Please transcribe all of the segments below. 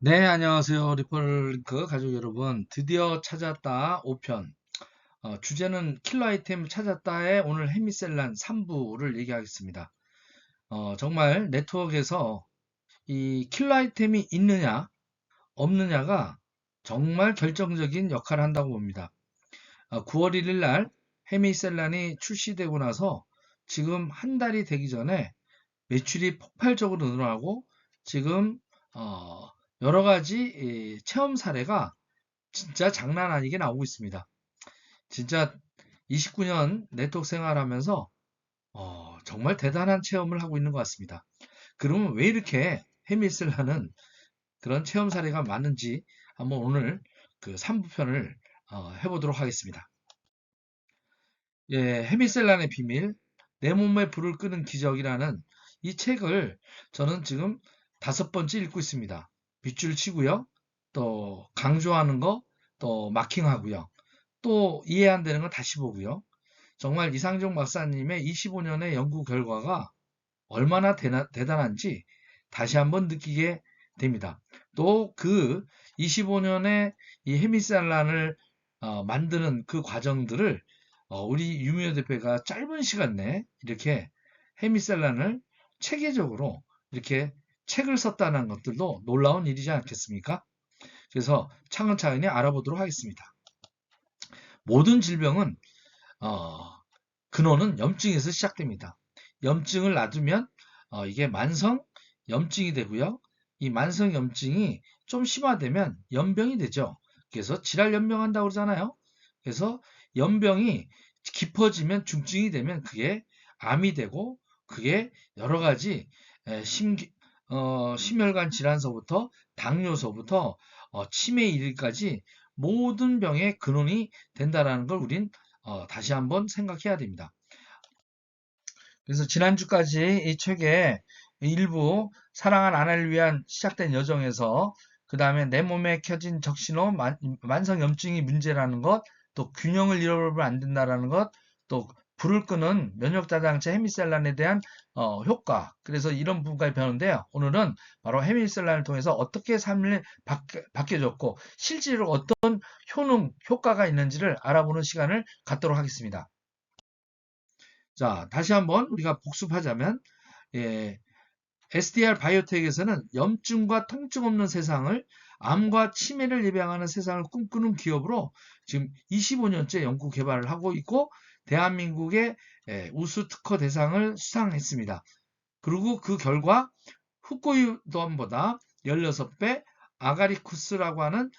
네, 안녕하세요. 리퍼링크 가족 여러분. 드디어 찾았다 5편. 주제는 킬러 아이템 찾았다의 오늘 헤미셀란 3부를 얘기하겠습니다. 정말 네트워크에서 이 킬러 아이템이 있느냐, 없느냐가 정말 결정적인 역할을 한다고 봅니다. 9월 1일 날 헤미셀란이 출시되고 나서 지금 한 달이 되기 전에 매출이 폭발적으로 늘어나고 지금 어, 여러 가지 체험 사례가 진짜 장난 아니게 나오고 있습니다. 진짜 29년 네트워크 생활하면서 정말 대단한 체험을 하고 있는 것 같습니다. 그러면 왜 이렇게 헤미셀라는 그런 체험 사례가 많은지 한번 오늘 그 3부편을 해보도록 하겠습니다. 예, 헤미셀란의 비밀, 내 몸에 불을 끄는 기적이라는 이 책을 저는 지금 5번째 읽고 있습니다. 밑줄 치고요. 또 강조하는 거, 또 마킹하고요. 또 이해 안 되는 건 다시 보고요. 정말 이상종 박사님의 25년의 연구 결과가 얼마나 대단한지 다시 한번 느끼게 됩니다. 또 그 25년의 이 헤미살란을 만드는 그 과정들을 우리 유미호 대표가 짧은 시간 내에 이렇게 헤미살란을 체계적으로 이렇게 책을 썼다는 것들도 놀라운 일이지 않겠습니까? 그래서 차근차근히 알아보도록 하겠습니다. 모든 질병은 어, 근원은 염증에서 시작됩니다. 염증을 놔두면 이게 만성 염증이 되고요. 이 만성 염증이 좀 심화되면 연병이 되죠. 그래서 질환 연병한다고 그러잖아요. 그래서 연병이 깊어지면 중증이 되면 그게 암이 되고 그게 여러 가지 심혈관 질환서부터 당뇨서부터 치매에 이르기까지 모든 병의 근원이 된다라는 걸 우린 다시 한번 생각해야 됩니다. 그래서 지난주까지 이 책의 일부 사랑한 아내를 위한 시작된 여정에서 그 다음에 내 몸에 켜진 적신호 만성염증이 문제라는 것, 또 균형을 잃어버리면 안 된다라는 것, 또 불을 끄는 면역자장체 헤미셀란에 대한 효과. 그래서 이런 부분까지 배우는데요. 오늘은 바로 헤미셀란을 통해서 어떻게 삶을 바뀌어졌고 실제로 어떤 효과가 있는지를 알아보는 시간을 갖도록 하겠습니다. 자, 다시 한번 우리가 복습하자면, 예, SDR 바이오텍에서는 염증과 통증 없는 세상을 암과 치매를 예방하는 세상을 꿈꾸는 기업으로 지금 25년째 연구 개발을 하고 있고 대한민국의 우수 특허 대상을 수상했습니다. 그리고 그 결과 후코이돈보다 16배, 아가리쿠스라고 하는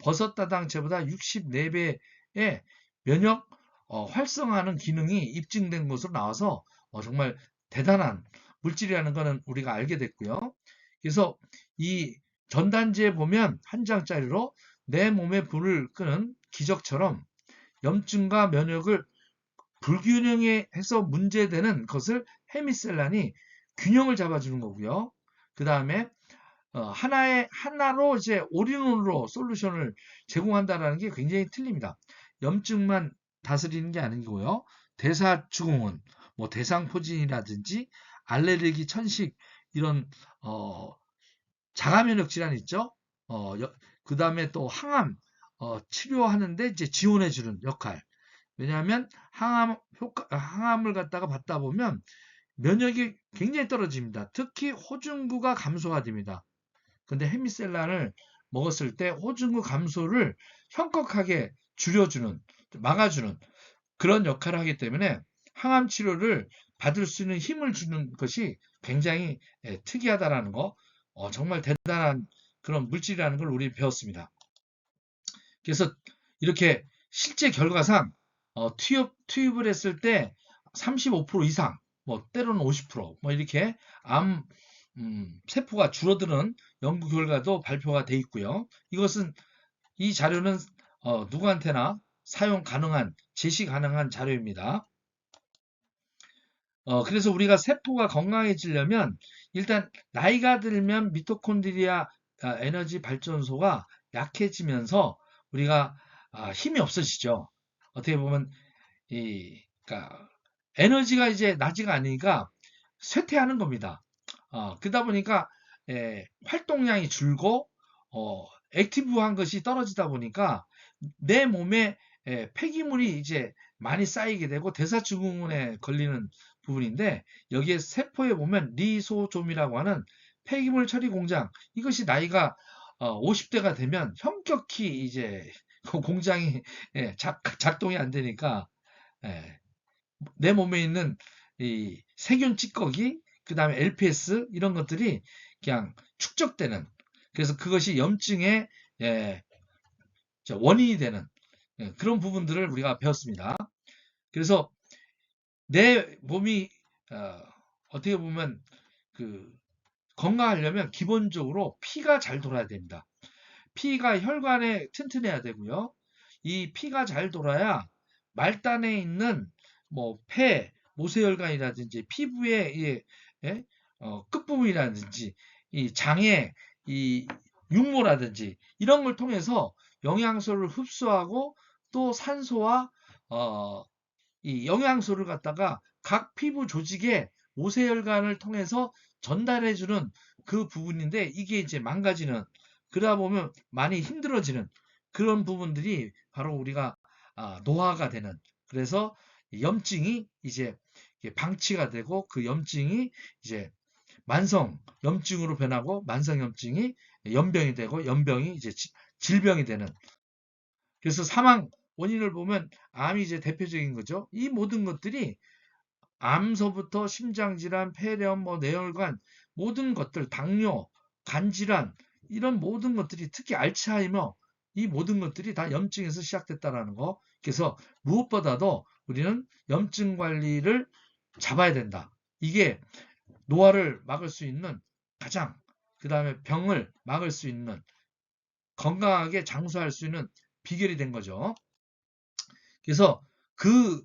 버섯 다당체보다 64배의 면역 활성화하는 기능이 입증된 것으로 나와서 정말 대단한 물질이라는 것은 우리가 알게 됐고요. 그래서 이 전단지에 보면 한 장짜리로 내 몸에 불을 끄는 기적처럼 염증과 면역을 불균형해서 문제되는 것을 헤미셀란이 균형을 잡아주는 거고요. 그 다음에 하나로 이제 올인원으로 솔루션을 제공한다는 게 굉장히 틀립니다. 염증만 다스리는 게 아니고요. 대사증후군, 뭐 대상포진이라든지 알레르기, 천식 이런 자가면역 질환 있죠. 그 다음에 또 항암 치료하는데 이제 지원해주는 역할. 왜냐하면 항암을 갖다가 받다 보면 면역이 굉장히 떨어집니다. 특히 호중구가 감소가 됩니다. 근데 헤미셀란을 먹었을 때 호중구 감소를 현격하게 줄여주는, 막아주는 그런 역할을 하기 때문에 항암 치료를 받을 수 있는 힘을 주는 것이 굉장히 특이하다라는 거, 정말 대단한 그런 물질이라는 걸 우리 배웠습니다. 그래서 이렇게 실제 결과상 투입을 했을 때 35% 이상, 뭐 때로는 50%뭐 이렇게 암 세포가 줄어드는 연구 결과도 발표가 돼 있고요. 이 자료는 누구한테나 사용 가능한, 제시 가능한 자료입니다. 그래서 우리가 세포가 건강해지려면 일단 나이가 들면 미토콘드리아 에너지 발전소가 약해지면서 우리가 힘이 없어지죠. 어떻게 보면 그러니까 에너지가 이제 나지가 않으니까 쇠퇴하는 겁니다. 그러다 보니까 활동량이 줄고 액티브한 것이 떨어지다 보니까 내 몸에 폐기물이 이제 많이 쌓이게 되고 대사증후군에 걸리는 부분인데, 여기에 세포에 보면 리소좀이라고 하는 폐기물 처리 공장, 이것이 나이가 50대가 되면 현격히 이제 그 공장이 작동이 안 되니까, 예, 내 몸에 있는 이 세균 찌꺼기, 그 다음에 LPS 이런 것들이 그냥 축적되는, 그래서 그것이 염증의 예, 원인이 되는 그런 부분들을 우리가 배웠습니다. 그래서 내 몸이 어떻게 보면 그 건강하려면 기본적으로 피가 잘 돌아야 됩니다. 피가 혈관에 튼튼해야 되고요. 이 피가 잘 돌아야 말단에 있는 뭐 폐, 모세혈관이라든지 피부의 끝부분이라든지 이 장의 이 육모라든지 이런 걸 통해서 영양소를 흡수하고 또 산소와 어, 이 영양소를 갖다가 각 피부 조직에 모세혈관을 통해서 전달해주는 그 부분인데, 이게 이제 망가지는, 그러다 보면 많이 힘들어지는 그런 부분들이 바로 우리가 노화가 되는, 그래서 염증이 이제 방치가 되고 그 염증이 이제 만성 염증으로 변하고 만성 염증이 연병이 되고 연병이 이제 질병이 되는, 그래서 사망 원인을 보면 암이 이제 대표적인 거죠. 이 모든 것들이 암서부터 심장질환, 폐렴, 뭐 뇌혈관 모든 것들, 당뇨, 간질환 이런 모든 것들이, 특히 알츠하이머, 이 모든 것들이 다 염증에서 시작됐다라는 거. 그래서 무엇보다도 우리는 염증 관리를 잡아야 된다. 이게 노화를 막을 수 있는 가장, 그 다음에 병을 막을 수 있는, 건강하게 장수할 수 있는 비결이 된 거죠. 그래서 그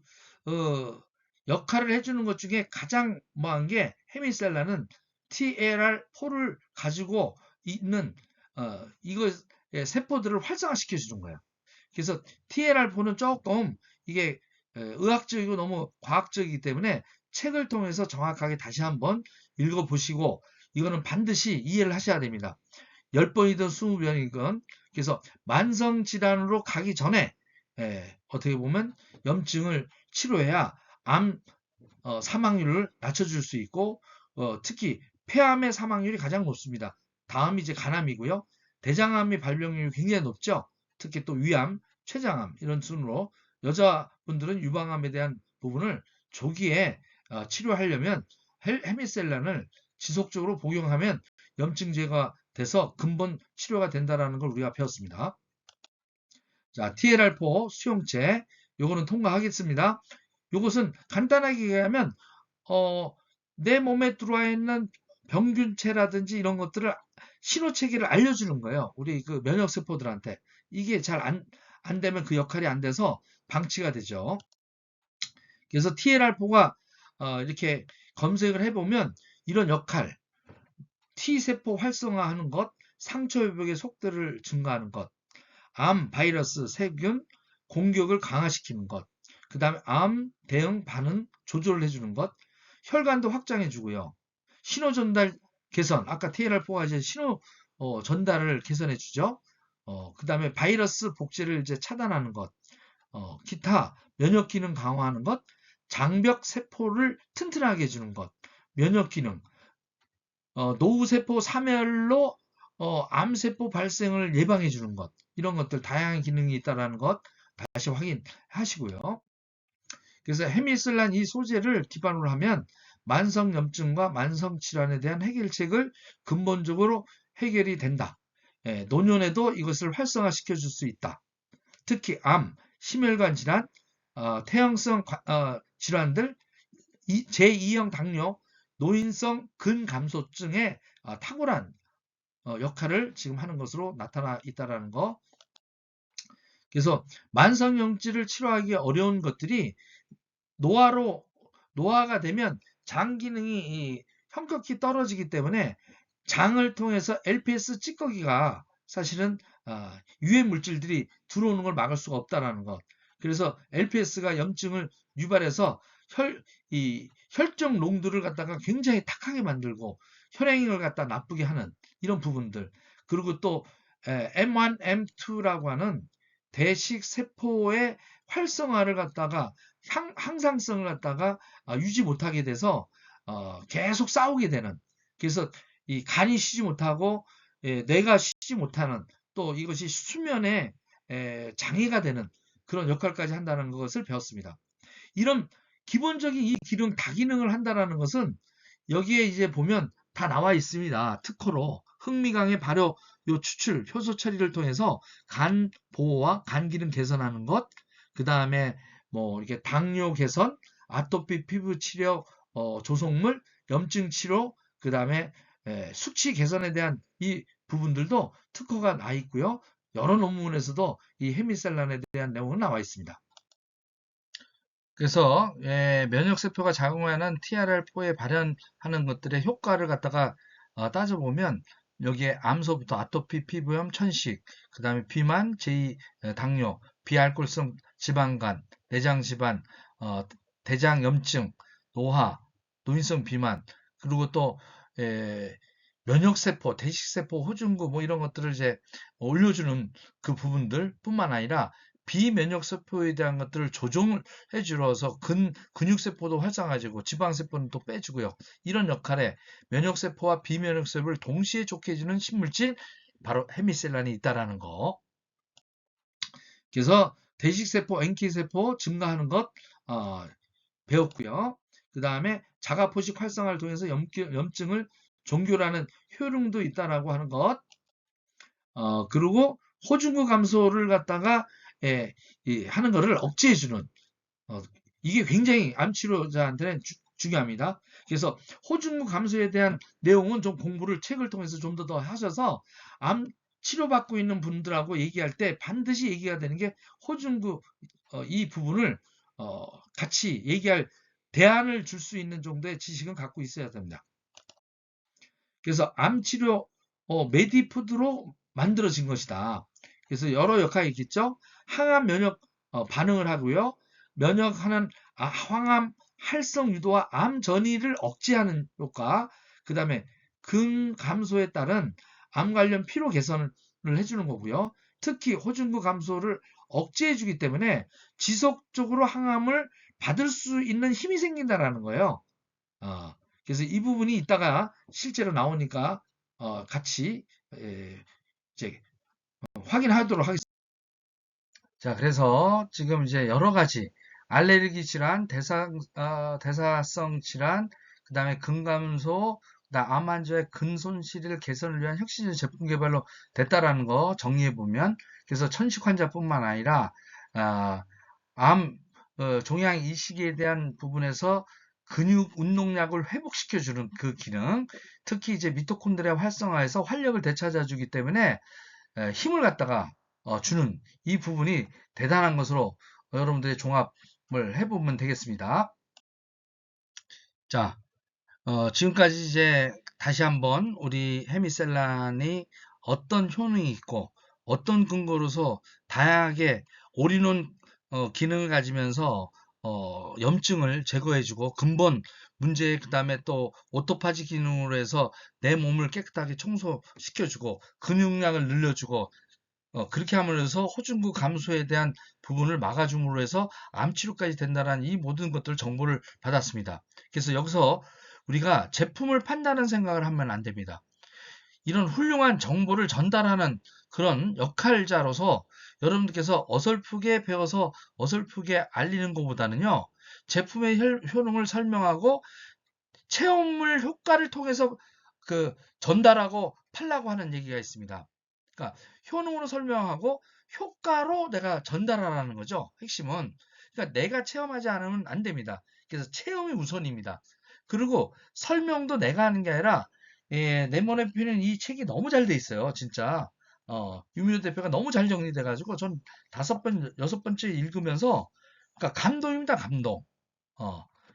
역할을 해주는 것 중에 가장 뭐한 게, 헤미셀라는 TLR4를 가지고 있는 이거 세포들을 활성화시켜 주는 거예요. 그래서 TLR4는 조금 이게 의학적이고 너무 과학적이기 때문에 책을 통해서 정확하게 다시 한번 읽어보시고 이거는 반드시 이해를 하셔야 됩니다. 10번이든 20번이든. 그래서 만성 질환으로 가기 전에 어떻게 보면 염증을 치료해야 암 사망률을 낮춰줄 수 있고, 특히 폐암의 사망률이 가장 높습니다. 다음이 이제 간암이고요. 대장암의 발병률이 굉장히 높죠. 특히 또 위암, 췌장암 이런 순으로 여자분들은 유방암에 대한 부분을 조기에 치료하려면 헤미셀란을 지속적으로 복용하면 염증제가 돼서 근본 치료가 된다는 걸 우리가 배웠습니다. 자, TLR4 수용체, 요거는 통과하겠습니다. 요것은 간단하게 얘기하면 내 몸에 들어와 있는 병균체라든지 이런 것들을 신호 체계를 알려주는 거예요. 우리 그 면역 세포들한테. 이게 잘 안 되면 그 역할이 안 돼서 방치가 되죠. 그래서 TLR4가 이렇게 검색을 해보면 이런 역할, T세포 활성화하는 것, 상처 회복의 속도를 증가하는 것, 암, 바이러스, 세균 공격을 강화시키는 것, 그 다음에 암 대응 반응 조절을 해주는 것, 혈관도 확장해주고요. 신호 전달 개선, 아까 TLR4가 이제 신호 전달을 개선해주죠. 그 다음에 바이러스 복제를 이제 차단하는 것, 기타 면역 기능 강화하는 것, 장벽 세포를 튼튼하게 해주는 것, 면역 기능, 노후세포 사멸로 암세포 발생을 예방해 주는 것, 이런 것들 다양한 기능이 있다는 것 다시 확인하시고요. 그래서 헤미슬란 이 소재를 기반으로 하면 만성염증과 만성질환에 대한 해결책을 근본적으로 해결이 된다. 노년에도 이것을 활성화시켜 줄 수 있다. 특히 암, 심혈관 질환, 태형성 질환들, 제2형 당뇨, 노인성 근감소증의 탁월한 역할을 지금 하는 것으로 나타나 있다는 거. 그래서 만성염증을 치료하기 어려운 것들이 노화가 되면 장 기능이 현격히 떨어지기 때문에 장을 통해서 LPS 찌꺼기가 사실은 유해 물질들이 들어오는 걸 막을 수가 없다는 것. 그래서 LPS가 염증을 유발해서 혈중 농도를 갖다가 굉장히 탁하게 만들고 혈행을 갖다 나쁘게 하는 이런 부분들. 그리고 또 M1, M2라고 하는 대식 세포의 활성화를 갖다가 항상성을 갖다가 유지 못하게 돼서 계속 싸우게 되는, 그래서 이 간이 쉬지 못하고 뇌가 쉬지 못하는, 또 이것이 수면에 장애가 되는 그런 역할까지 한다는 것을 배웠습니다. 이런 기본적인 이 기능, 다기능을 한다라는 것은 여기에 이제 보면 다 나와 있습니다. 특허로 흥미강의 발효 요 추출, 효소 처리를 통해서 간 보호와 간 기능 개선하는 것, 그 다음에 뭐 이렇게 당뇨 개선, 아토피 피부 치료, 조성물, 염증 치료, 그 다음에 수치 개선에 대한 이 부분들도 특허가 나 있고요. 여러 논문에서도 이 헤미셀란에 대한 내용은 나와 있습니다. 그래서 면역세포가 작용하는 TRL4에 발현하는 것들의 효과를 갖다가 따져보면 여기에 암소부터 아토피, 피부염, 천식, 그 다음에 비만, 당뇨, 비알코올성 지방간, 내장질환, 대장염증, 노화, 노인성 비만, 그리고 또 면역세포, 대식세포, 호중구 뭐 이런 것들을 이제 올려주는 그 부분들 뿐만 아니라 비면역세포에 대한 것들을 조정을 해주어서 근육세포도 활성화해주고 지방세포는 또 빼주고요. 이런 역할에 면역세포와 비면역세포를 동시에 좋게 해주는 신물질, 바로 헤미셀란이 있다라는 거. 그래서 대식세포, NK세포 증가하는 것 배웠고요. 그 다음에 자가포식 활성화를 통해서 염증을 종교라는 효능도 있다라고 하는 것. 그리고 호중구 감소를 갖다가 하는 것을 억제해주는, 이게 굉장히 암치료자한테는 중요합니다. 그래서 호중구 감소에 대한 내용은 좀 공부를 책을 통해서 좀 더 하셔서 암 치료받고 있는 분들하고 얘기할 때 반드시 얘기가 되는 게 호중구 이 부분을 같이 얘기할 대안을 줄 수 있는 정도의 지식은 갖고 있어야 됩니다. 그래서 암치료 메디푸드로 만들어진 것이다. 그래서 여러 역할이 있겠죠. 항암 면역 반응을 하고요. 면역하는 항암 활성 유도와 암 전이를 억제하는 효과, 그 다음에 근 감소에 따른 암 관련 피로 개선을 해주는 거고요. 특히 호중구 감소를 억제해주기 때문에 지속적으로 항암을 받을 수 있는 힘이 생긴다라는 거예요. 그래서 이 부분이 이따가 실제로 나오니까 같이 이제 확인하도록 하겠습니다. 자, 그래서 지금 이제 여러 가지 알레르기 질환, 대사성 질환, 그 다음에 근감소, 그다음 암 환자의 근손실 개선을 위한 혁신적 제품 개발로 됐다라는 거 정리해 보면, 그래서 천식 환자뿐만 아니라 암 종양 이식에 대한 부분에서 근육 운동량을 회복시켜주는 그 기능, 특히 이제 미토콘드리아 활성화해서 활력을 되찾아주기 때문에 힘을 갖다가 주는 이 부분이 대단한 것으로 여러분들이 종합을 해보면 되겠습니다. 자, 지금까지 이제 다시 한번 우리 헤미셀란이 어떤 효능이 있고 어떤 근거로서 다양하게 올인원 기능을 가지면서 염증을 제거해주고 근본 문제, 그 다음에 또 오토파지 기능으로 해서 내 몸을 깨끗하게 청소시켜주고 근육량을 늘려주고 그렇게 함으로써 호중구 감소에 대한 부분을 막아줌으로 해서 암치료까지 된다는 이 모든 것들 정보를 받았습니다. 그래서 여기서 우리가 제품을 판다는 생각을 하면 안 됩니다. 이런 훌륭한 정보를 전달하는 그런 역할자로서 여러분들께서 어설프게 배워서 어설프게 알리는 것보다는요, 제품의 효능을 설명하고 체험물 효과를 통해서 전달하고 팔라고 하는 얘기가 있습니다. 그러니까 효능으로 설명하고 효과로 내가 전달하라는 거죠. 핵심은. 그러니까 내가 체험하지 않으면 안 됩니다. 그래서 체험이 우선입니다. 그리고 설명도 내가 하는 게 아니라 내면에 피는 이 책이 너무 잘 돼 있어요. 진짜. 유민호 대표가 너무 잘 정리돼 가지고 전 5번, 6번째 읽으면서 그러니까 감동입니다. 감동.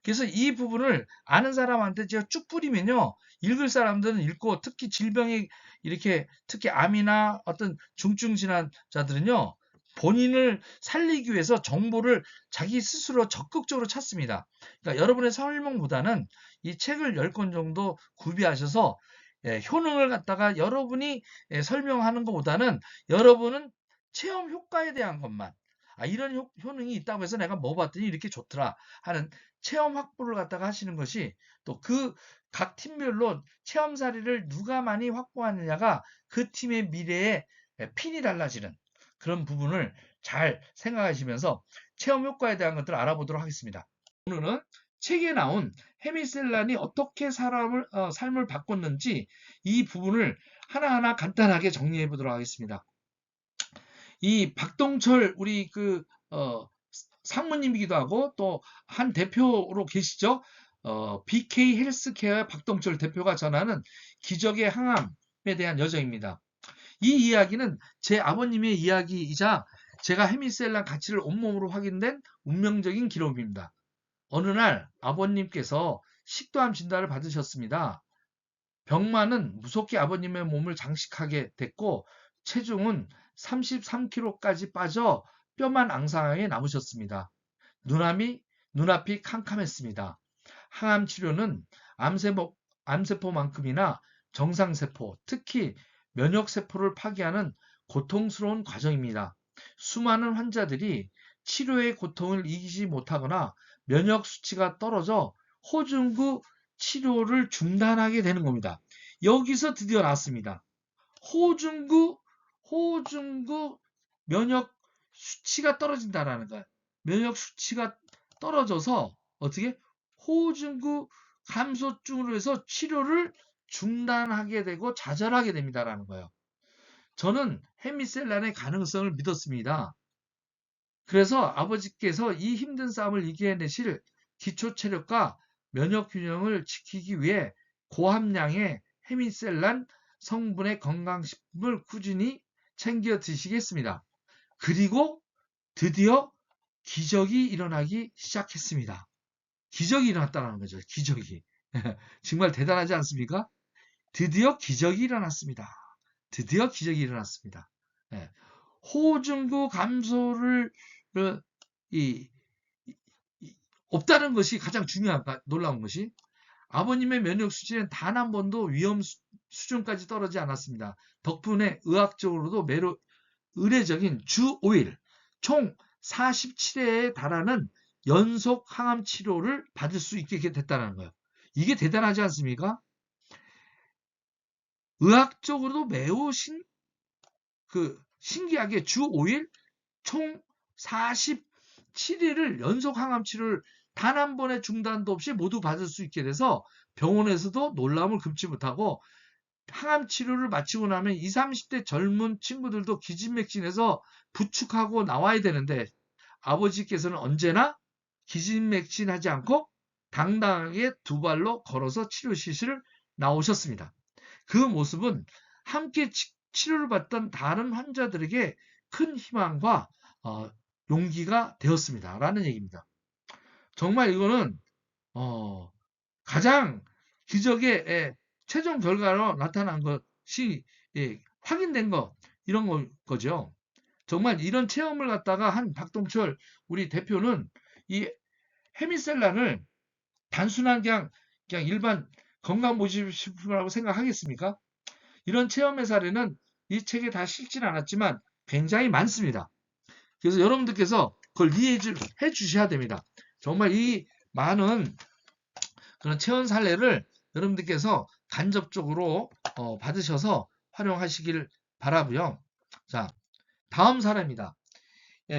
그래서 이 부분을 아는 사람한테 제가 쭉 뿌리면요, 읽을 사람들은 읽고, 특히 질병이 이렇게, 특히 암이나 어떤 중증 질환자들은요, 본인을 살리기 위해서 정보를 자기 스스로 적극적으로 찾습니다. 그러니까 여러분의 설명보다는 이 책을 10권 정도 구비하셔서 효능을 갖다가 여러분이 설명하는 것보다는 여러분은 체험 효과에 대한 것만 이런 효능이 있다고 해서 내가 먹어봤더니 이렇게 좋더라 하는 체험 확보를 갖다가 하시는 것이 또 그 각 팀별로 체험 사례를 누가 많이 확보하느냐가 그 팀의 미래에 핀이 달라지는 그런 부분을 잘 생각하시면서 체험 효과에 대한 것들을 알아보도록 하겠습니다. 오늘은 책에 나온 헤미셀란이 어떻게 삶을 바꿨는지 이 부분을 하나하나 간단하게 정리해 보도록 하겠습니다. 이 박동철 우리 상무님이기도 하고 또 한 대표로 계시죠. BK 헬스케어 박동철 대표가 전하는 기적의 항암에 대한 여정입니다. 이 이야기는 제 아버님의 이야기이자 제가 헤미셀란 가치를 온몸으로 확인된 운명적인 기록입니다. 어느 날 아버님께서 식도암 진단을 받으셨습니다. 병마는 무섭게 아버님의 몸을 장식하게 됐고 체중은 33kg까지 빠져 뼈만 앙상하게 남으셨습니다. 눈앞이 캄캄했습니다. 항암 치료는 암세포만큼이나 정상세포, 특히 면역세포를 파괴하는 고통스러운 과정입니다. 수많은 환자들이 치료의 고통을 이기지 못하거나 면역 수치가 떨어져 호중구 치료를 중단하게 되는 겁니다. 여기서 드디어 나왔습니다. 호중구 면역 수치가 떨어진다라는 거예요. 면역 수치가 떨어져서 어떻게 호중구 감소증으로 해서 치료를 중단하게 되고 좌절하게 됩니다라는 거예요. 저는 헤미셀란의 가능성을 믿었습니다. 그래서 아버지께서 이 힘든 싸움을 이겨내실 기초 체력과 면역 균형을 지키기 위해 고함량의 헤미셀란 성분의 건강식품을 꾸준히 챙겨 드시겠습니다. 그리고 드디어 기적이 일어나기 시작했습니다. 기적이 일어났다는 거죠. 기적이. 정말 대단하지 않습니까? 드디어 기적이 일어났습니다. 드디어 기적이 일어났습니다. 호중구 감소를 없다는 것이 가장 놀라운 것이 아버님의 면역 수치는 단 한 번도 위험 수준까지 떨어지지 않았습니다. 덕분에 의학적으로도 매우 의례적인 주 5일 총 47회에 달하는 연속 항암 치료를 받을 수 있게 됐다는 거예요. 이게 대단하지 않습니까? 의학적으로도 매우 신기하게 주 5일 총 47일을 연속 항암 치료를 단 한 번의 중단도 없이 모두 받을 수 있게 돼서 병원에서도 놀라움을 금치 못하고 항암 치료를 마치고 나면 20, 30대 젊은 친구들도 기진맥진해서 부축하고 나와야 되는데 아버지께서는 언제나 기진맥진하지 않고 당당하게 두 발로 걸어서 치료실을 나오셨습니다. 그 모습은 함께 치료를 받던 다른 환자들에게 큰 희망과 용기가 되었습니다. 라는 얘기입니다. 정말 이거는 가장 기적의 최종 결과로 나타난 것이 확인된 이런 거죠. 정말 이런 체험을 갖다가 한 박동철 우리 대표는 이 헤미셀란을 단순한 그냥 일반 건강보조식품이라고 생각하겠습니까? 이런 체험의 사례는 이 책에 다 실진 않았지만 굉장히 많습니다. 그래서 여러분들께서 그걸 이해해 주셔야 됩니다. 정말 이 많은 그런 체험 사례를 여러분들께서 간접적으로 받으셔서 활용하시길 바라고요. 자, 다음 사례입니다.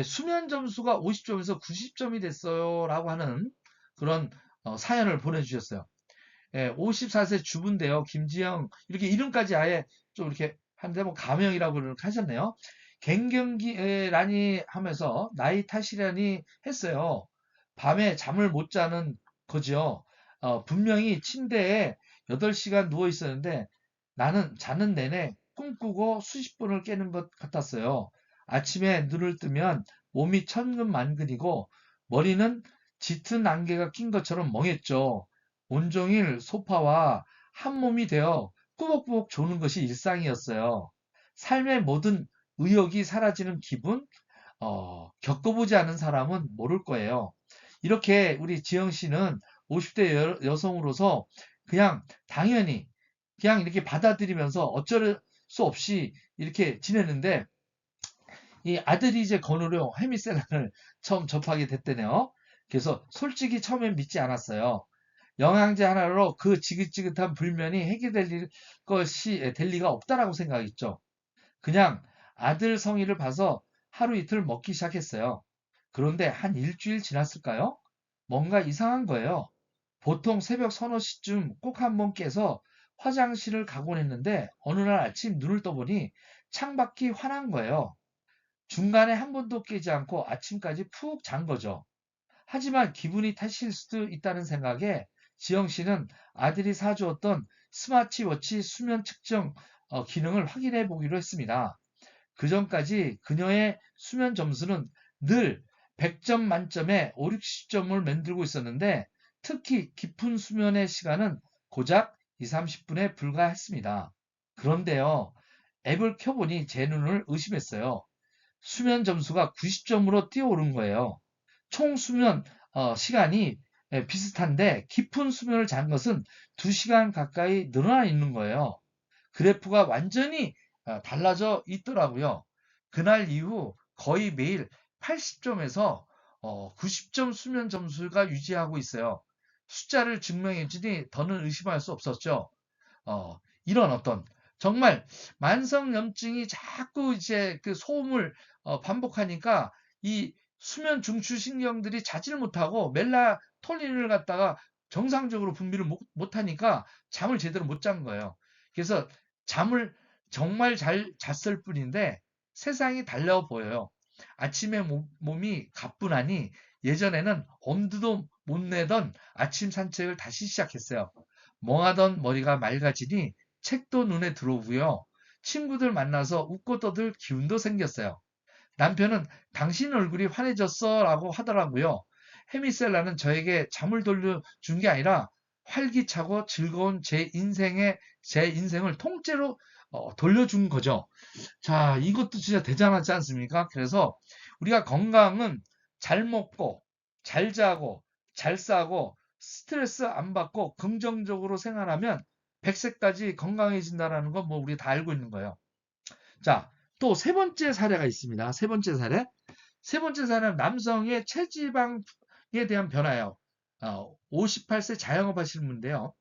수면 점수가 50점에서 90점이 됐어요 라고 하는 그런 사연을 보내주셨어요. 54세 주부인데요. 김지영 이렇게 이름까지 아예 좀 이렇게 한데 뭐 가명이라고 하셨네요. 갱년기라니 하면서 나이 탓이라니 했어요. 밤에 잠을 못 자는 거죠. 분명히 침대에 8시간 누워 있었는데 나는 자는 내내 꿈꾸고 수십 번을 깨는 것 같았어요. 아침에 눈을 뜨면 몸이 천근만근이고 머리는 짙은 안개가 낀 것처럼 멍했죠. 온종일 소파와 한 몸이 되어 꾸벅꾸벅 조는 것이 일상이었어요. 삶의 모든 의욕이 사라지는 기분, 겪어보지 않은 사람은 모를 거예요. 이렇게 우리 지영 씨는 50대 여성으로서 그냥 당연히 그냥 이렇게 받아들이면서 어쩔 수 없이 이렇게 지냈는데 이 아들이 이제 건우료 헤미셀란을 처음 접하게 됐대네요. 그래서 솔직히 처음엔 믿지 않았어요. 영양제 하나로 그 지긋지긋한 불면이 해결될 것이 될 리가 없다라고 생각했죠. 그냥 아들 성의를 봐서 하루 이틀 먹기 시작했어요. 그런데 한 일주일 지났을까요? 뭔가 이상한 거예요. 보통 새벽 서너 시쯤 꼭 한번 깨서 화장실을 가곤 했는데 어느 날 아침 눈을 떠보니 창밖이 환한 거예요. 중간에 한 번도 깨지 않고 아침까지 푹 잔 거죠. 하지만 기분이 탓일 수도 있다는 생각에 지영 씨는 아들이 사주었던 스마트워치 수면 측정 기능을 확인해 보기로 했습니다. 그전까지 그녀의 수면 점수는 늘 100점 만점에 5, 60점을 만들고 있었는데 특히 깊은 수면의 시간은 고작 2, 30분에 불과했습니다. 그런데요, 앱을 켜보니 제 눈을 의심했어요. 수면 점수가 90점으로 뛰어오른 거예요. 총 수면 시간이 비슷한데 깊은 수면을 잔 것은 2시간 가까이 늘어나 있는 거예요. 그래프가 완전히 달라져 있더라고요. 그날 이후 거의 매일 80점에서 90점 수면 점수가 유지하고 있어요. 숫자를 증명해 주니 더는 의심할 수 없었죠. 이런 어떤 정말 만성염증이 자꾸 이제 그 소음을 반복하니까 이 수면 중추신경들이 자지를 못하고 멜라토닌을 갖다가 정상적으로 분비를 못하니까 잠을 제대로 못 잔 거예요. 그래서 잠을 정말 잘 잤을 뿐인데 세상이 달라 보여요. 아침에 몸이 가뿐하니 예전에는 엄두도 못 내던 아침 산책을 다시 시작했어요. 멍하던 머리가 맑아지니 책도 눈에 들어오고요. 친구들 만나서 웃고 떠들 기운도 생겼어요. 남편은 당신 얼굴이 환해졌어 라고 하더라고요. 헤미셀라는 저에게 잠을 돌려준 게 아니라 활기차고 즐거운 제 인생을 통째로 돌려준 거죠. 자, 이것도 진짜 대단하지 않습니까? 그래서 우리가 건강은 잘 먹고, 잘 자고, 잘 싸고, 스트레스 안 받고, 긍정적으로 생활하면 100세까지 건강해진다는 건 뭐 우리 다 알고 있는 거예요. 자, 또 세 번째 사례가 있습니다. 세 번째 사례. 세 번째 사례는 남성의 체지방에 대한 변화예요. 58세 자영업 하시는 분인데요.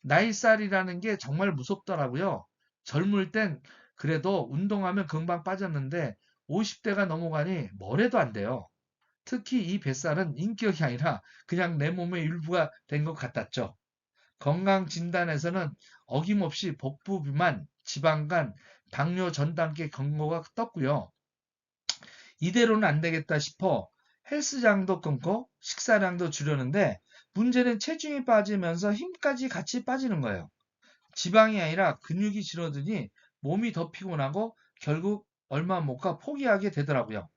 나이살이라는 게 정말 무섭더라고요. 젊을 땐 그래도 운동하면 금방 빠졌는데 50대가 넘어가니 뭘 해도 안 돼요. 특히 이 뱃살은 인격이 아니라 그냥 내 몸의 일부가 된 것 같았죠. 건강진단에서는 어김없이 복부 비만, 지방간, 당뇨 전 단계 경고가 떴고요. 이대로는 안 되겠다 싶어 헬스장도 끊고 식사량도 줄였는데 문제는 체중이 빠지면서 힘까지 같이 빠지는 거예요. 지방이 아니라 근육이 줄어드니 몸이 더 피곤하고 결국 얼마 못 가 포기하게 되더라고요.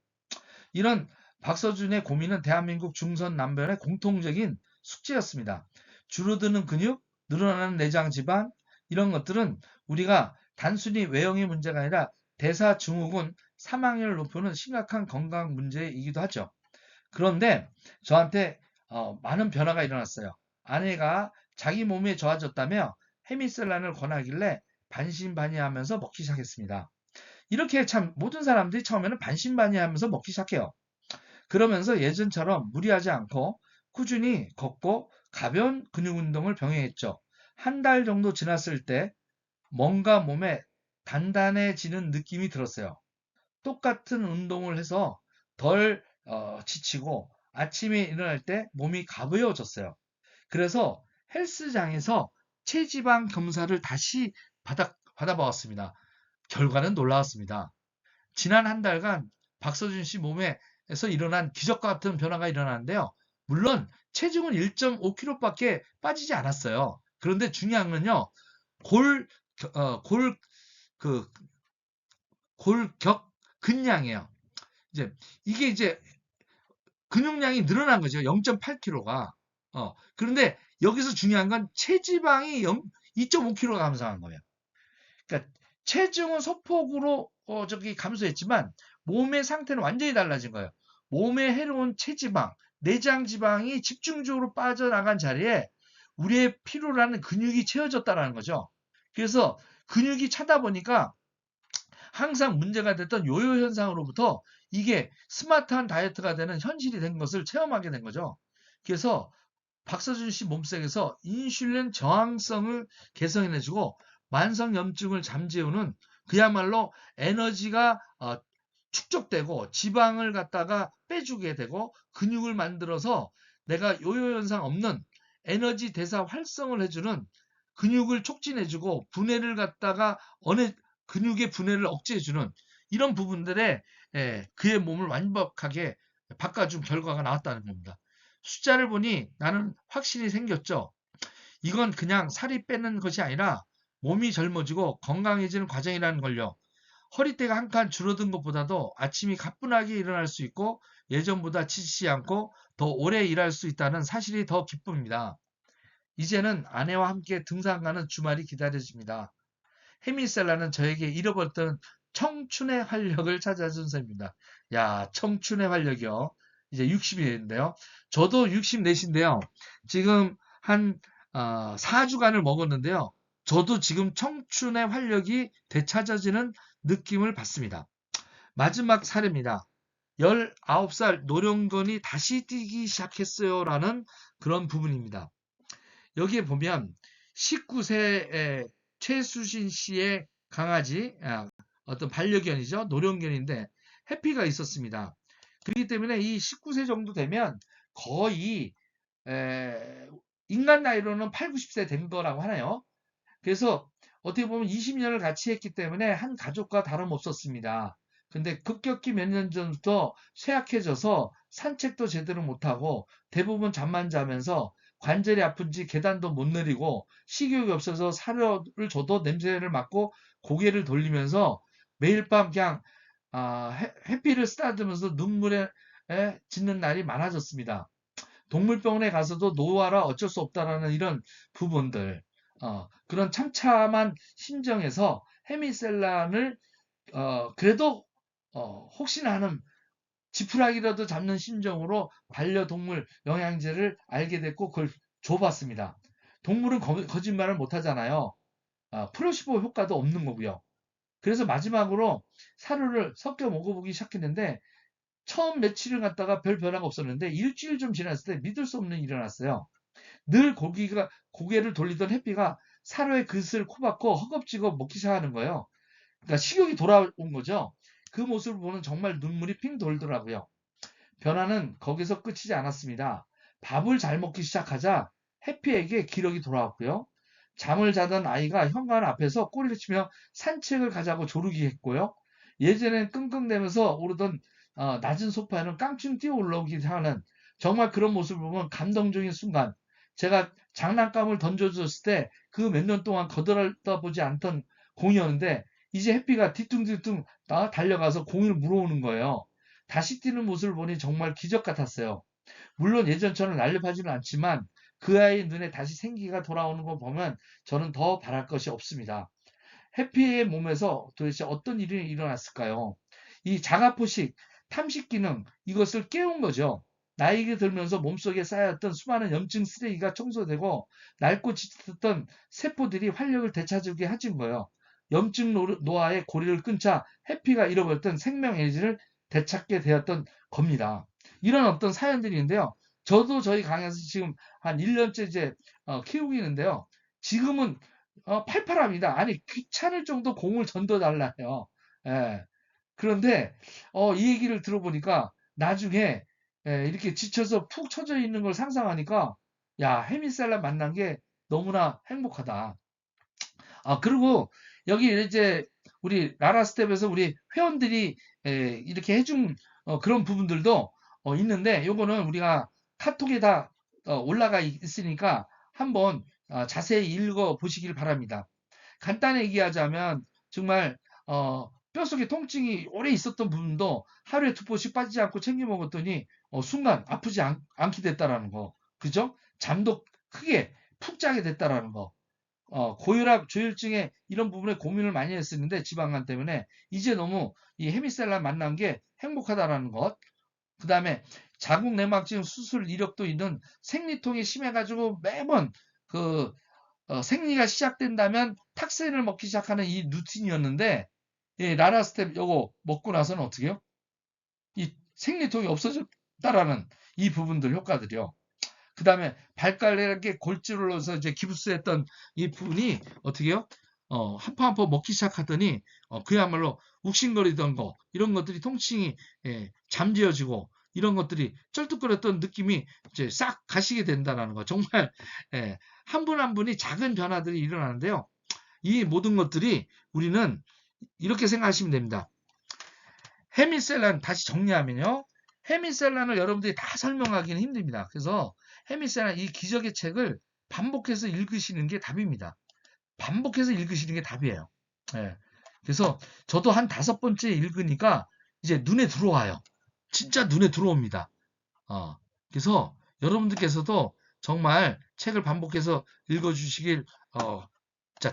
이런 박서준의 고민은 대한민국 중선 남변의 공통적인 숙제였습니다. 줄어드는 근육, 늘어나는 내장 지방 이런 것들은 우리가 단순히 외형의 문제가 아니라 대사증후군 사망률을 높이는 심각한 건강 문제이기도 하죠. 그런데 저한테 많은 변화가 일어났어요. 아내가 자기 몸이 좋아졌다며 헤미셀란을 권하길래 반신반의하면서 먹기 시작했습니다. 이렇게 참 모든 사람들이 처음에는 반신반의하면서 먹기 시작해요. 그러면서 예전처럼 무리하지 않고 꾸준히 걷고 가벼운 근육 운동을 병행했죠. 한 달 정도 지났을 때 뭔가 몸에 단단해지는 느낌이 들었어요. 똑같은 운동을 해서 덜 지치고 아침에 일어날 때 몸이 가벼워졌어요. 그래서 헬스장에서 체지방 검사를 다시 받아보았습니다. 결과는 놀라웠습니다. 지난 한 달간 박서준 씨 몸에서 일어난 기적 같은 변화가 일어났는데요. 물론 체중은 1.5kg밖에 빠지지 않았어요. 그런데 중요한 건요. 골, 골, 그, 골격 근량이에요. 이게 이제 근육량이 늘어난 거죠. 0.8kg가. 그런데 여기서 중요한 건 체지방이 2.5kg가 감소한 거예요. 그러니까 체중은 소폭으로 감소했지만 몸의 상태는 완전히 달라진 거예요. 몸에 해로운 체지방, 내장 지방이 집중적으로 빠져나간 자리에 우리의 필요로 하는 근육이 채워졌다는 거죠. 그래서 근육이 차다 보니까 항상 문제가 됐던 요요 현상으로부터 이게 스마트한 다이어트가 되는 현실이 된 것을 체험하게 된 거죠. 그래서 박서준 씨 몸속에서 인슐린 저항성을 개선해주고 만성염증을 잠재우는 그야말로 에너지가 축적되고 지방을 갖다가 빼주게 되고 근육을 만들어서 내가 요요 현상 없는 에너지 대사 활성을 해주는 근육을 촉진해주고 분해를 갖다가 어느 근육의 분해를 억제해주는 이런 부분들에 그의 몸을 완벽하게 바꿔준 결과가 나왔다는 겁니다. 숫자를 보니 나는 확신이 생겼죠. 이건 그냥 살이 빼는 것이 아니라 몸이 젊어지고 건강해지는 과정이라는 걸요. 허리띠가 한 칸 줄어든 것보다도 아침이 가뿐하게 일어날 수 있고 예전보다 지치지 않고 더 오래 일할 수 있다는 사실이 더 기쁩니다. 이제는 아내와 함께 등산 가는 주말이 기다려집니다. 헤미셀라는 저에게 잃어버렸던 청춘의 활력을 찾아준 셈입니다. 야, 청춘의 활력이요. 이제 60이 됐는데요. 저도 64인데요. 지금 한 4주간을 먹었는데요. 저도 지금 청춘의 활력이 되찾아지는 느낌을 받습니다. 마지막 사례입니다. 19살 노령건이 다시 뛰기 시작했어요라는 그런 부분입니다. 여기에 보면 19세 최수신 씨의 강아지, 어떤 반려견이죠. 노령견인데 해피가 있었습니다. 그렇기 때문에 이 19세 정도 되면 거의 인간 나이로는 8, 90세 된 거라고 하네요. 그래서 어떻게 보면 20년을 같이 했기 때문에 한 가족과 다름없었습니다. 근데 급격히 몇 년 전부터 쇠약해져서 산책도 제대로 못하고 대부분 잠만 자면서 관절이 아픈지 계단도 못 내리고 식욕이 없어서 사료를 줘도 냄새를 맡고 고개를 돌리면서 매일 밤 그냥 해피를 쓰다듬으면서 눈물에 짓는 날이 많아졌습니다. 동물병원에 가서도 노화라 어쩔 수 없다라는 이런 부분들, 그런 참참한 심정에서 헤미셀란을 그래도 혹시나 하는 지푸라기라도 잡는 심정으로 반려동물 영양제를 알게 됐고 그걸 줘봤습니다. 동물은 거짓말을 못하잖아요. 플라시보 효과도 없는 거고요. 그래서 마지막으로 사료를 섞여 먹어보기 시작했는데 처음 며칠을 갖다가 별 변화가 없었는데 일주일 좀 지났을 때 믿을 수 없는 일이 일어났어요. 늘 고개를 돌리던 해피가 사료에 그릇을 코박고 허겁지겁 먹기 시작하는 거예요. 그러니까 식욕이 돌아온 거죠. 그 모습을 보는 정말 눈물이 핑 돌더라고요. 변화는 거기서 끝이지 않았습니다. 밥을 잘 먹기 시작하자 해피에게 기력이 돌아왔고요. 잠을 자던 아이가 현관 앞에서 꼬리를 치며 산책을 가자고 조르기 했고요. 예전엔 끙끙대면서 오르던 낮은 소파에는 깡충 뛰어 올라오기 하는 정말 그런 모습을 보면 감동적인 순간. 제가 장난감을 던져줬을 때 그 몇 년 동안 거들떠보지 않던 공이었는데 이제 해피가 뒤뚱뒤뚱 달려가서 공을 물어오는 거예요. 다시 뛰는 모습을 보니 정말 기적 같았어요. 물론 예전처럼 날렵하지는 않지만 그 아이의 눈에 다시 생기가 돌아오는 걸 보면 저는 더 바랄 것이 없습니다. 해피의 몸에서 도대체 어떤 일이 일어났을까요? 이 자가포식, 탐식 기능, 이것을 깨운 거죠. 나이가 들면서 몸속에 쌓였던 수많은 염증 쓰레기가 청소되고 낡고 짙었던 세포들이 활력을 되찾게 해준 거예요. 염증 노화의 고리를 끊자 해피가 잃어버렸던 생명 에너지를 되찾게 되었던 겁니다. 이런 어떤 사연들이 있는데요. 저도 저희 강에서 지금 한 1년째 이제 키우고 있는데요. 지금은 팔팔합니다. 아니 귀찮을 정도 공을 던져달라요. 예. 그런데 이 얘기를 들어보니까 나중에 이렇게 지쳐서 푹 처져 있는 걸 상상하니까 야 헤미셀라 만난 게 너무나 행복하다. 그리고 여기 이제 우리 라라스텝에서 우리 회원들이 이렇게 해준 그런 부분들도 있는데 요거는 우리가 카톡에 다 올라가 있으니까 한번 자세히 읽어 보시길 바랍니다. 간단히 얘기하자면 정말 뼛속에 통증이 오래 있었던 부분도 하루에 2포씩 빠지지 않고 챙겨 먹었더니 순간 아프지 않게 됐다라는 거. 그죠? 잠도 크게 푹 자게 됐다라는 거. 고혈압, 조혈증에 이런 부분에 고민을 많이 했었는데 지방간 때문에 이제 너무 이 헤미셀라 만난 게 행복하다라는 것. 그 다음에 자궁내막증 수술 이력도 있는 생리통이 심해가지고 매번 그 생리가 시작된다면 탁센을 먹기 시작하는 이 루틴이었는데, 예, 라라스텝 요거 먹고 나서는 어떻게 해요? 이 생리통이 없어졌다라는 이 부분들 효과들이요. 그 다음에 발가락에 골질을 넣어서 이제 기부스했던 이 부분이 어떻게 해요? 한포 먹기 시작하더니 그야말로 욱신거리던 거 이런 것들이 통증이 잠재워지고 이런 것들이 쩔뚝거렸던 느낌이 이제 싹 가시게 된다는 거. 정말 한 분 한 분이 작은 변화들이 일어나는데요. 이 모든 것들이 우리는 이렇게 생각하시면 됩니다. 헤미셀란 다시 정리하면요. 헤미셀란을 여러분들이 다 설명하기는 힘듭니다. 그래서 헤미셀란 이 기적의 책을 반복해서 읽으시는 게 답입니다. 반복해서 읽으시는 게 답이에요. 예. 그래서 저도 한 5번째 읽으니까 이제 눈에 들어와요. 진짜 눈에 들어옵니다. 그래서 여러분들께서도 정말 책을 반복해서 읽어주시길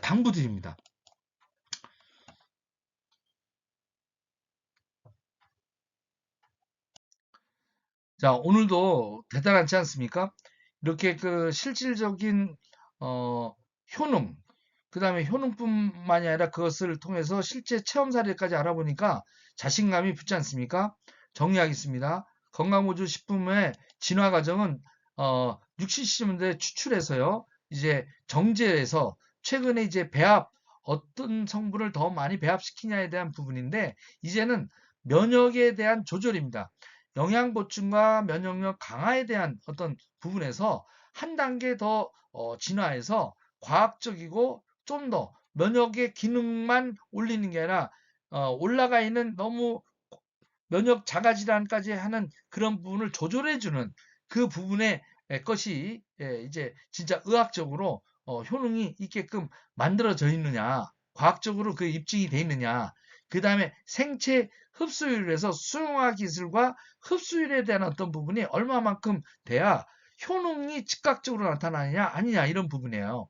당부드립니다. 자, 오늘도 대단하지 않습니까? 이렇게 그 실질적인 효능, 그 다음에 효능뿐만이 아니라 그것을 통해서 실제 체험 사례까지 알아보니까 자신감이 붙지 않습니까? 정리하겠습니다. 건강보조 식품의 진화 과정은 60, 70년대 추출해서요. 이제 정제해서 최근에 이제 배합 어떤 성분을 더 많이 배합시키냐에 대한 부분인데 이제는 면역에 대한 조절입니다. 영양 보충과 면역력 강화에 대한 어떤 부분에서 한 단계 더 진화해서 과학적이고 좀 더 면역의 기능만 올리는 게 아니라 올라가 있는 너무 면역 자가 질환까지 하는 그런 부분을 조절해주는 그 부분의 것이 이제 진짜 의학적으로 효능이 있게끔 만들어져 있느냐, 과학적으로 그 입증이 돼 있느냐, 그 다음에 생체 흡수율에서 수용화 기술과 흡수율에 대한 어떤 부분이 얼마만큼 돼야 효능이 즉각적으로 나타나느냐 아니냐 이런 부분이에요.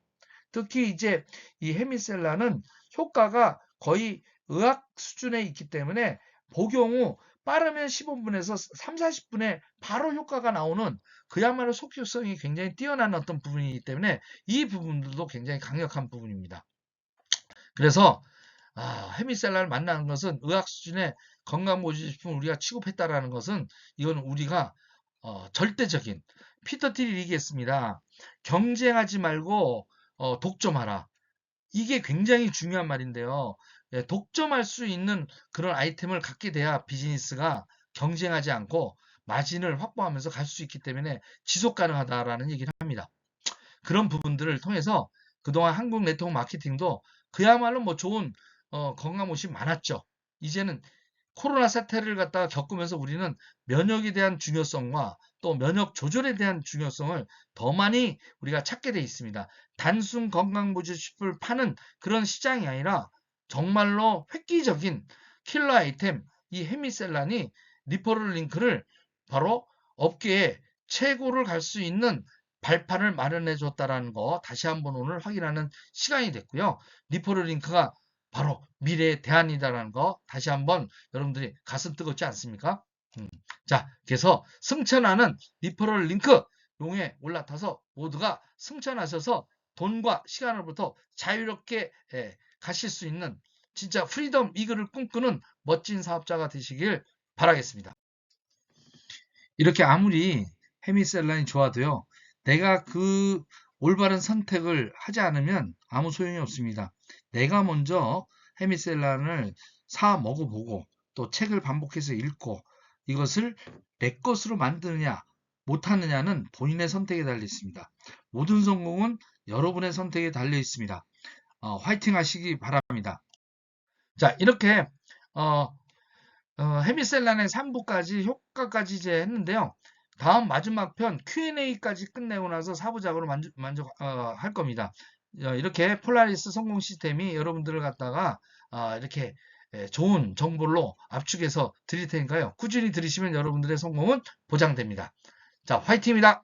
특히 이제 이 헤미셀라는 효과가 거의 의학 수준에 있기 때문에 복용 후 빠르면 15분에서 3, 40분에 바로 효과가 나오는 그야말로 속효성이 굉장히 뛰어난 어떤 부분이기 때문에 이 부분들도 굉장히 강력한 부분입니다. 그래서 헤미셀라를 만나는 것은 의학 수준의 건강보조식품을 우리가 취급했다라는 것은 이건 우리가 절대적인 피터 틸이 얘기했습니다. 경쟁하지 말고 독점하라. 이게 굉장히 중요한 말인데요. 독점할 수 있는 그런 아이템을 갖게 돼야 비즈니스가 경쟁하지 않고 마진을 확보하면서 갈 수 있기 때문에 지속 가능하다라는 얘기를 합니다. 그런 부분들을 통해서 그동안 한국 네트워크 마케팅도 그야말로 뭐 좋은 건강 모습이 많았죠. 이제는 코로나 사태를 갖다가 겪으면서 우리는 면역에 대한 중요성과 또 면역 조절에 대한 중요성을 더 많이 우리가 찾게 돼 있습니다. 단순 건강보조식품을 파는 그런 시장이 아니라 정말로 획기적인 킬러 아이템 이 헤미셀란이 리퍼럴 링크를 바로 업계에 최고를 갈 수 있는 발판을 마련해 줬다라는 거 다시 한번 오늘 확인하는 시간이 됐고요. 리퍼럴 링크가 바로 미래의 대안이다라는 거 다시 한번 여러분들이 가슴 뜨겁지 않습니까? 자, 그래서 승천하는 리퍼럴 링크 용에 올라타서 모두가 승천하셔서 돈과 시간으로부터 자유롭게 가실 수 있는 진짜 프리덤 이글을 꿈꾸는 멋진 사업자가 되시길 바라겠습니다. 이렇게 아무리 헤미셀란이 좋아도요. 내가 그 올바른 선택을 하지 않으면 아무 소용이 없습니다. 내가 먼저 헤미셀란을 사 먹어보고 또 책을 반복해서 읽고 이것을 내 것으로 만드느냐 못하느냐는 본인의 선택에 달려 있습니다. 모든 성공은 여러분의 선택에 달려 있습니다. 화이팅 하시기 바랍니다. 자, 이렇게 헤미셀란의 3부까지 효과까지 이제 했는데요. 다음 마지막 편 Q&A까지 끝내고 나서 4부작으로 할 겁니다. 이렇게 폴라리스 성공 시스템이 여러분들을 갖다가 이렇게 좋은 정보로 압축해서 드릴 테니까요. 꾸준히 들으시면 여러분들의 성공은 보장됩니다. 자, 화이팅입니다.